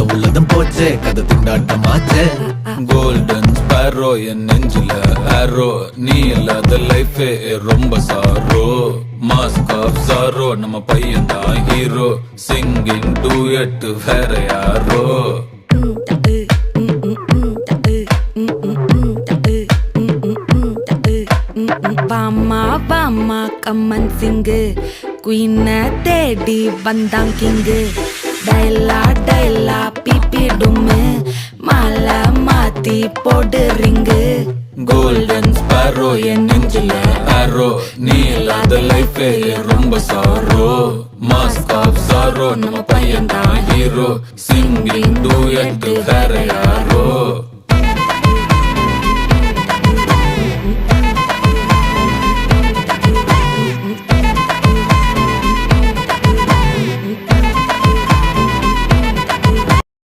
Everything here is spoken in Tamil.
உள்ளதும் போச்சே கதை திண்டாட்டமாச்சே கோல்டன் ஸ்பேரோ என் நெஞ்சில ஆரோ நீ இல்லாத லைஃபே ரொம்ப சாரோ மாஸ்க் ஆஃப் சாரோ நம்ம பையன் தான் ஹீரோ சிங்கிங் டூயட் வேற யாரோ வாமா வாமா கம்மன் சிங்கு குயின தேடி வந்தான் கிங்கு டைலா டைலா பிபி டும்மு மாலை மாத்தி போடு ரிங்கு கோல்டன் ஸ்பேரோ என் நெஞ்சில ஆரோ நீ இல்லாத லைஃபே ரொம்ப சாரோ மாஸ்க் ஆஃப் சாரோ நம்ம பையன் தான் ஹீரோ சிங்கிங் டூயட் வேற யாரோ